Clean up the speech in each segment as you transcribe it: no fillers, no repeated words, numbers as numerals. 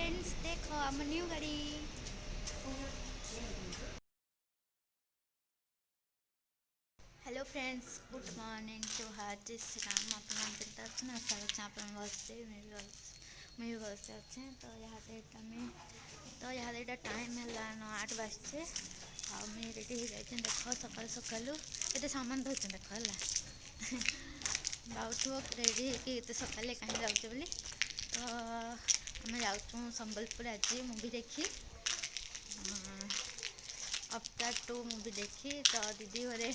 Friends देखो आम new गाड़ी। हेलो फ्रेंड्स गुड मॉर्निंग टू हार्ट श्रीराम आप आशा कर भलसे मुझे भलसे अच्छे तो यहाँ टाइम है 8 बजे आगे रेडी हो जाए देख सकाल सकालू ये सामान धोते देख है जाऊ रेडी होते सकाले कहीं जाऊँ बोली तो आम जाऊँ संबलपुर आज मूवी देखी अवतार 2 मूवी देखी तो दीदी घरे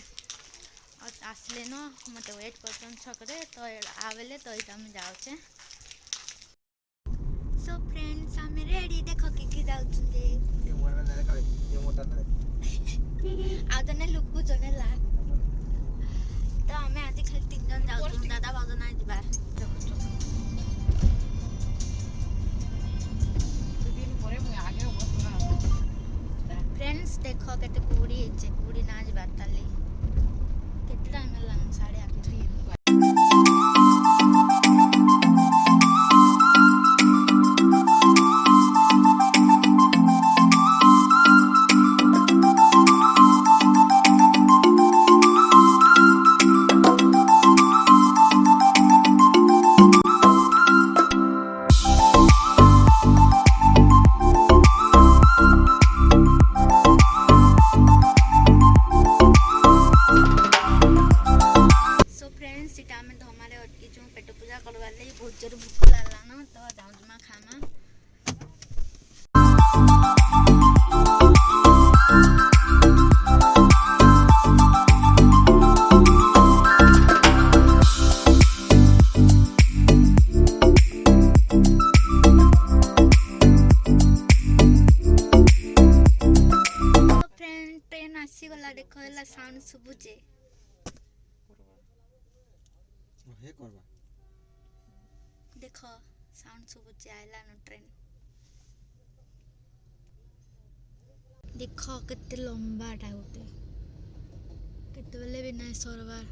आसले न मत वेट कर छकरे तो आवेले तो ये जाऊे सो फ्रेंड्स आम रेडी देख कि जाऊे आदने लुकु जने ला तो आम आज खाली 3 जन जाऊँ दादा भाग ना जाबार फ्रेंड्स देख के कूड़ी कूड़ी ना जाबार ताली के टाइम है 8:30 पेट पूजा करवा बहुत जोर भूख लागलान तो जाऊँ खाना ट्रेन आसीगला देख साउंड शुभुचे देख साउंड शुभुचे आइला न ट्रेन देख केते लंबाटा होते केते बेले भी नहीं सरबार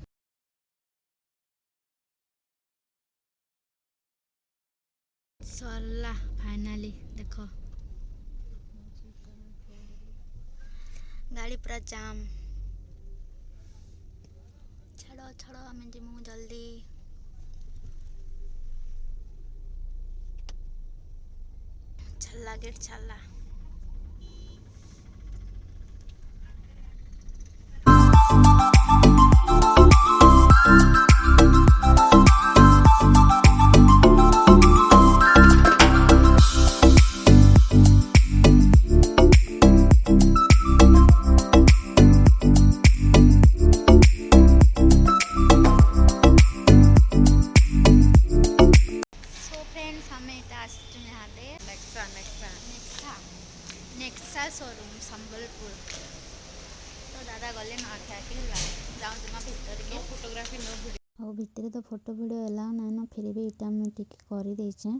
सरला फाइनली देख गाड़ी पूरा जाम छड़ो छड़ो हमें जिमु जल्दी छल्ला गेट छल्ला नेक्सा शोरूम संबलपुर तो दादा गले ना क्या जाऊँ जमा भीतर के फोटोग्राफी नो वीडियो भितर तो फोटो वीडियो एलाउ ना ना फिर भी इटा मैं टिके करी देछे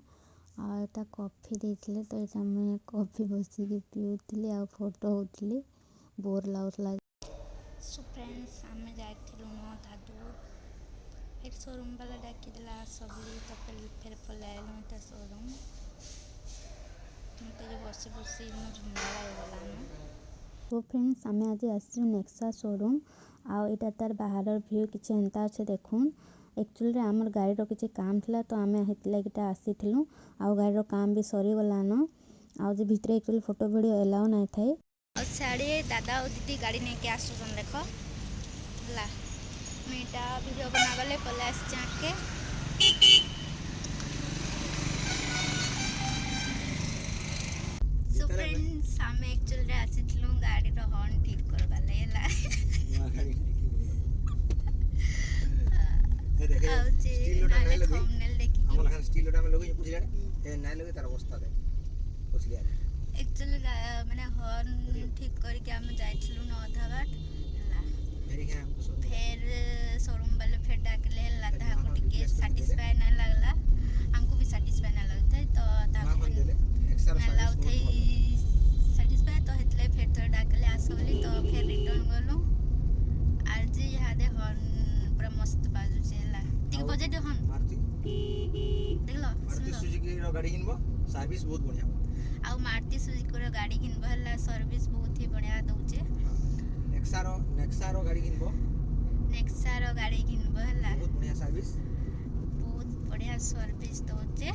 आ एटा कॉफी देथिले तो एटा मैं कॉफी बसी के पिउथिली आ फोटो होतली बोर लाउतला सो फ्रेंड्स हम जाइथिलु न दादू फिर शोरूम वाला डाकी दिला सबली तो फिर पलाइलु त शोरूम तो फ्रेंड्स आम आज आसू नेक्सा शोरूम आटा तार बाहर व्यू किसी एंता अच्छे देखुन एक्चुअली आमर गाड़ी किसी काम था तो आम हेतला आसी गाड़ी काम भी सरीगलान आज भितर एक्चुअली फोटो वीडियो एलाउ ना था साड़ी दादा और दीदी गाड़ी नहीं के आसुन देख ला मुझा वीडियो बना गले पला के सो फ्रेंड्स आम एक्चुअली आसीथिलु गाड़ी रो हॉर्न ठीक करबा लेला स्टील थंबनेल देखि हमर खान स्टील में लगे बुझिया ए नाइ लगे तार अवस्था दे बुझलिया एक्चुअली माने हॉर्न ठीक करके हम जाइथिलु न आधा बाट फिर शोरूम वाले फिर डाकले लाता को टिके सैटिस्फाई ना लगला हमको भी सैटिस्फाई ना लगता तो ताको ना लाउथै सैटिस्फाई तो हेतले फिर तो डाकले आसबली तो फिर रिटर्न गलो आज यहाँ दे हॉर्न पूरा मस्त बाजू छेला टिके बजे दे हॉर्न मारुति देखलो मारुति सुजुकी रो गाड़ी किनबो सर्विस बहुत बढ़िया आउ मारुति सुजुकी गाड़ी किनबो हला सर्विस बहुत ही बढ़िया दउचे नेक्सारो गाड़ी किनबो नेक्सारो गाड़ी किनबो हला बहुत बढ़िया सर्विस दउचे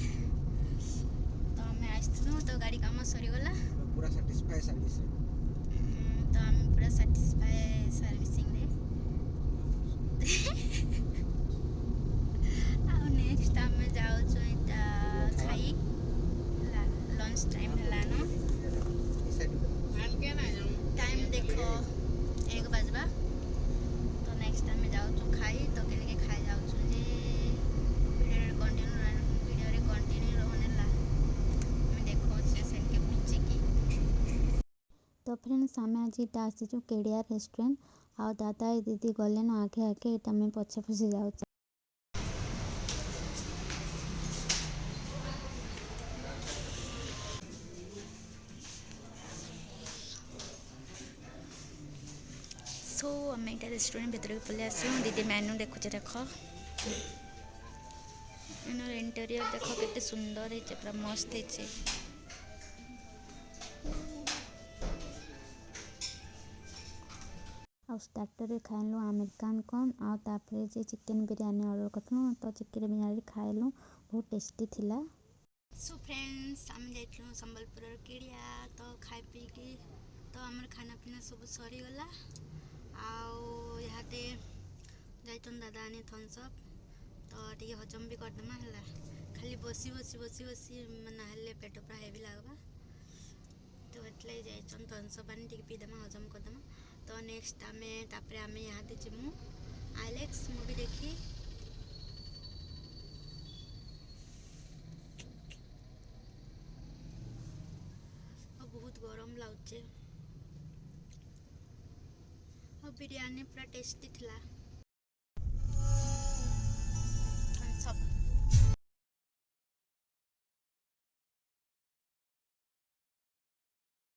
तो हमें आइथनु तो गाड़ी काम सरी गला पूरा सैटिस्फाई सर्विस तो हम पूरा सैटिस्फाई सर्विसिंग रे आउ नेक्स्ट हम जाउ छु इटा खाई लंच टाइम हला न टाइम देखो 1 बजबा तो नेक्स्ट टाइम में जाऊ छु खाई तो केने के खाई जाऊ छु जे वीडियो रे कंटिन्यू रहने ला मैं देखो सेशन के पूछी की तो फ्रेंड्स आमे आज इटा आसी छु केडिया रेस्टोरेंट आ दादा दीदी गले न आगे आगे इटा मैं पछे पछे जाऊ सो आम यहाँ रेस्टोरेंट भीतर के पलि आस दीदी मेनू देखुचे देख इंटेरियर देख के सुंदर है पूरा मस्त है आ स्टार्टर खाइलु अमेरिकान कॉर्न आ तापर जे चिकन बिरयानी ऑर्डर करथनु तो चिकन बिरयानी खाइलु बहुत टेस्टी थिला सो फ्रेंड्स आम जाइलु संबलपुर केडिया तो खाई पी के तो हमर खाना पीना सब सरी गला आउ इहाते जाइछन दादा आने थम्सअप तो टिके हजम भी करदमा हला खाली बसी बसी बसी बसी नहले पेट पूरा हेवी लागबा तो एतले जाइछन थम्सअप आने टिके पीदमा हजम करदमा तो नेक्स्ट आमे तापरे आमे इहाते जिमु आइलेक्स मूवी देखी बहुत गरम लाउचे और बिरयानी पूरा टेस्टी थिला सब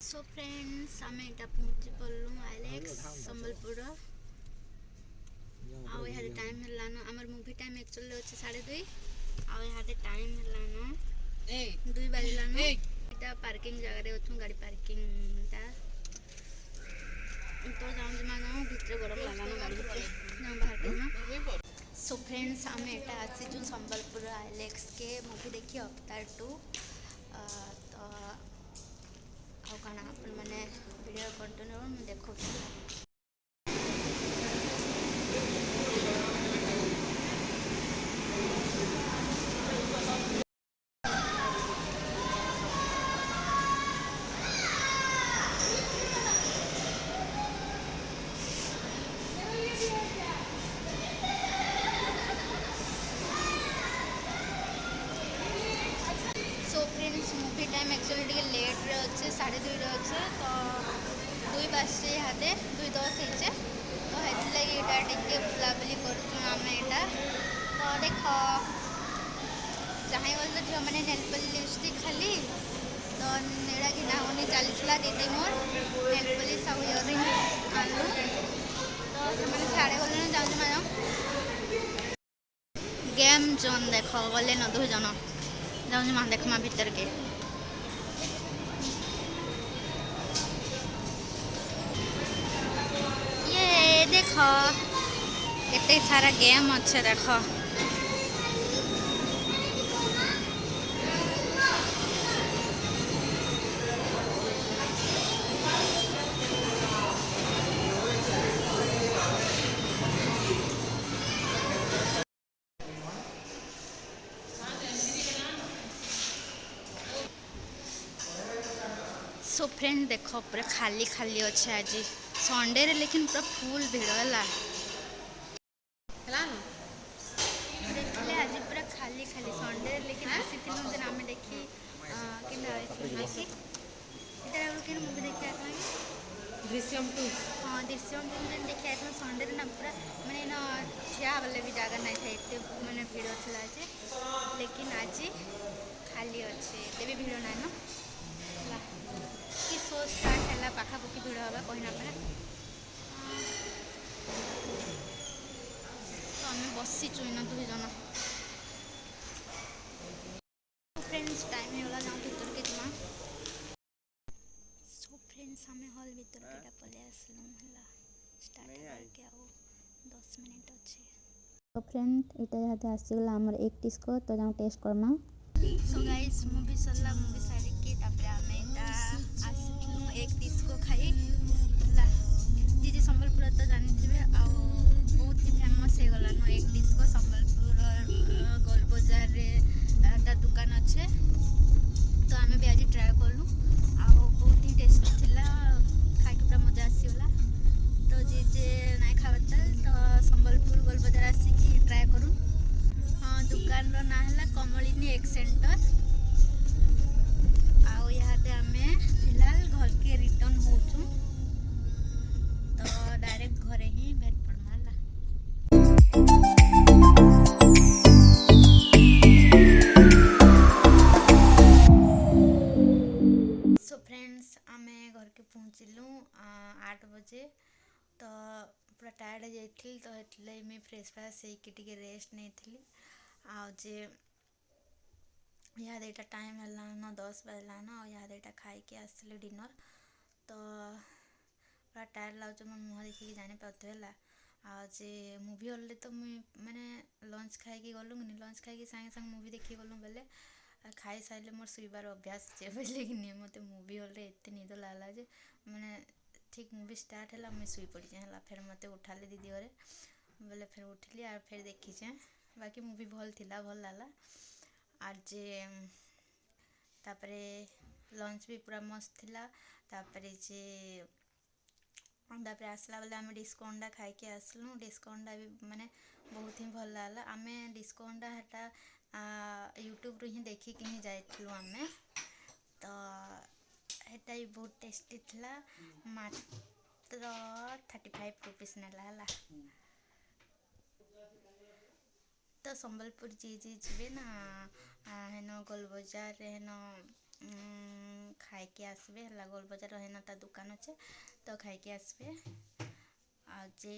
सो फ्रेंड्स आमे एटा पहुंची पल्लु आइलेक्स संबलपुर आउ यहाँ टाइम है आमर मूवी टाइम एक्चुअली अच्छे 2:30 आउ यहाँ टाइम है 2 बजलान इटा पार्किंग जगह अच्छु गाड़ी पार्किंग तो जाऊँ मानो भितर गरम लगानो गाड़ी भितर जाऊँ बाहर करना सो फ्रेंड्स आम एटा आसीचु संबलपुर आइलेक्स के मूवी देखी अवतार 2 तो आउ कण आपण मैंने वीडियो कंटिन्यू देखो मूवी टाइम एक्चुअली टे लेट रे अच्छे 2:30 अच्छे तो 2 बजे यहाँ 2:10 होचे तो हेतु लगी टे बुलाबुली करमे यहाँ तो देख जहाँ गल झील मैंने नेलपॉलिश लिपस्टिक खाली तो एड़ा घिना होनी चलता दीदी मोर नेलपॉलिश आ इयरिंग्स आनलु तो से साढ़े गले जाऊँ मैडम गेम जोन देख गले न 2 जन जाऊँ माँ देखमा भीतर के ये देख केते सारा गेम अच्छे देख सो फ्रेंड देख पूरा खाली खाली अच्छे आज संडे रे लेकिन पूरा फुल भीड़ है देखिले आज पूरा खाली खाली संडे लेकिन आसी दिन आम देखी कि मूवी देखी दृश्यम 2 हाँ दृश्यम 2 देखी आए संडे ना पूरा मैंने ठिया वाले भी जगह नहीं था एत मैंने भीड़ था लेकिन आज खाली अच्छे एत भी भीड़ ना कि शो स्टार्ट है पाखापाखि भिड़ हाँ कहना पड़ा तो आम बसीचु इन 2 जन फ्रेंड्स टाइम होगा जाऊँ भीतर के जीमा ଭିତରକୁ ଏଇଟା ପଳେଇ ଆସିଲୁ ହେଲା ଷ୍ଟାର୍ଟ ହେବାକେ ଆଉ 10 ମିନିଟ୍ ଅଛି। ତ ଫ୍ରେଣ୍ଡ ଏଇଟା ଇହାଦେ ଆସିଗଲା ଆମର ଏଗ ଟିସ୍କ ତ ଯାଉ ଟେଷ୍ଟ କର୍ମା। ସୋ ଗାଇସ୍ ମୁଭି ସରିଲା ମୁଭି ସାରିକି ତାପରେ ଆମେ ଏଇଟା ଆସିଲୁ ଏଗ ଟିସ୍କ ଖାଇ ହେଲା ଯିଏ ସମ୍ବଲପୁର ତ ଜାଣିଥିବେ ଆଉ ବହୁତ ହି ଫେମସ୍ ହେଇଗଲାନ ଏଗ ଟିସ୍କ ସମ୍ବଲପୁର ଗୋଲ ବଜାରରେ ତା ଦୋକାନ ଅଛେ ତ ଆମେ ବି ଆଜି ଟ୍ରାଏ କଲୁ ଆଉ ବହୁତ ହି ଟେଷ୍ଟି ଥିଲା ଖାଇକି ପୁରା ମଜା ଆସିଗଲା ତ ଯିଏ ନାଇଁ ଖାଇବାର୍ ତ ସମ୍ବଲପୁର ଗୋଲ ବଜାର ଆସିକି ଟ୍ରାଏ କରୁନ୍। ଦୋକାନର ନାଁ ହେଲା କମଳିନୀ ଏଗ ସେଣ୍ଟର ଆଉ ଇହାଦେ ଆମେ ଫିଲହାଲ ଘରକେ ରିଟର୍ନ ହଉଛୁ ତ ଡାଇରେକ୍ଟ ଘରେ ହିଁ ଭେଟ ପଡ଼ମା ହେଲା। सो फ्रेंड्स आमे घर के पहुँचलु 8 बजे तो पूरा टायर्ड जाइली तो हेतले मैं फ्रेश फ्रेश होके रेस्ट नहीं थी आउ जे याद एटा टाइम है 10 बजलान और याद एटा खाई के आसली डिनर तो पूरा टायर्ड लगे मो मुँह देखिए जानी पाते जे मुवी हॉल तो मुई मैंने लंच खाई गलु लंच खाई सागे सागे मुवी देखी गलु बेले खाई सारे मोर शुइबार अभ्यास जे बोले कि नहीं मत मुवी हॉल रे एत निद लागला जे मैंने ठीक मुवी स्टार्ट है मुझे शुई पड़ी है फिर मत उठाले दीदी घरे बोले फिर उठली और फिर देखीचे बाकी मुवी भल थिला भल लागला आर जे तापरे लंच भी पूरा मस्त थिला तापरे जे तापरे आसला बेले आम डिस्को अंडा खाई के आसलु डिस्को अंडा भी माने बहुत ही भल लागला आम डिस्को अंडा हेटा यूट्यूब रू ही देखिकी ही जाइलु आमे तो हेटा भी बहुत टेस्टी थिला मात्र 35 रुपीस नेला हला तो संबलपुर जी जीवे ना हेन गोल बजार हेन खाई के आसबे है गोल बजार हेन ता दुकान अच्छे तो खाई के आसबे जे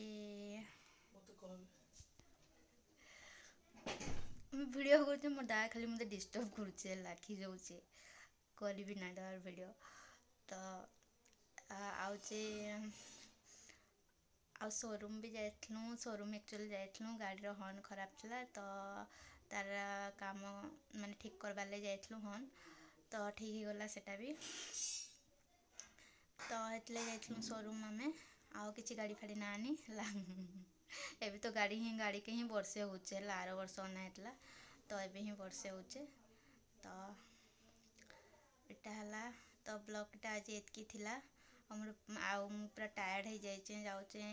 वीडियो करते मोर दादा खाली मत डिस्टर्ब करुचे लाखी जाऊे करी ना डर वीडियो तो आउे आ शोरूम भी जाइलु शोरूम एक्चुअली जाइलु गाड़ी हॉर्न खराब था तो तार काम माने ठीक करवार लगे जाइलु हॉर्न तो ठीक ही गला सेटा भी तो हेतले जाइलु शोरूम आमे आउ किसी गाड़ी फाड़ी ना आनी एबे तो गाड़ी के ही वर्षे होचे आर वर्ष अना हेतला तो एबे ही वर्षे होचे तो इटा हला तो ब्लॉगटा आज एतकी थिला आउ पूरा टायर्ड हो जाए जाऊे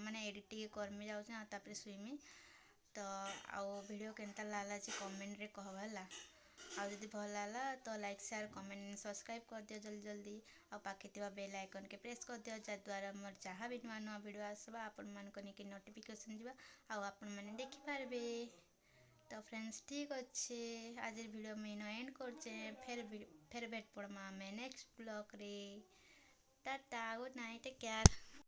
माने एडिट टी करमी जाऊे तापर सुईमी तो आउ वीडियो केनता लागला जे कमेंट रे कहला आउ जदि भल लागला तो लाइक शेयर कमेंट सब्सक्राइब कर दियो जल्दी जल्दी आ पाखे थिबा बेल आइकन के प्रेस कर दियो जद्वारा मोर जहाँ भी नुआ नुआ वीडियो आसबा आपण मान के नोटिफिकेशन जीवा आउ आपण माने देखि पारबे तो फ्रेंड्स ठीक अच्छे आज वीडियो में एंड करचे फिर भेट पड़मा मैं नेक्स्ट ब्लॉग रे tata good night take care.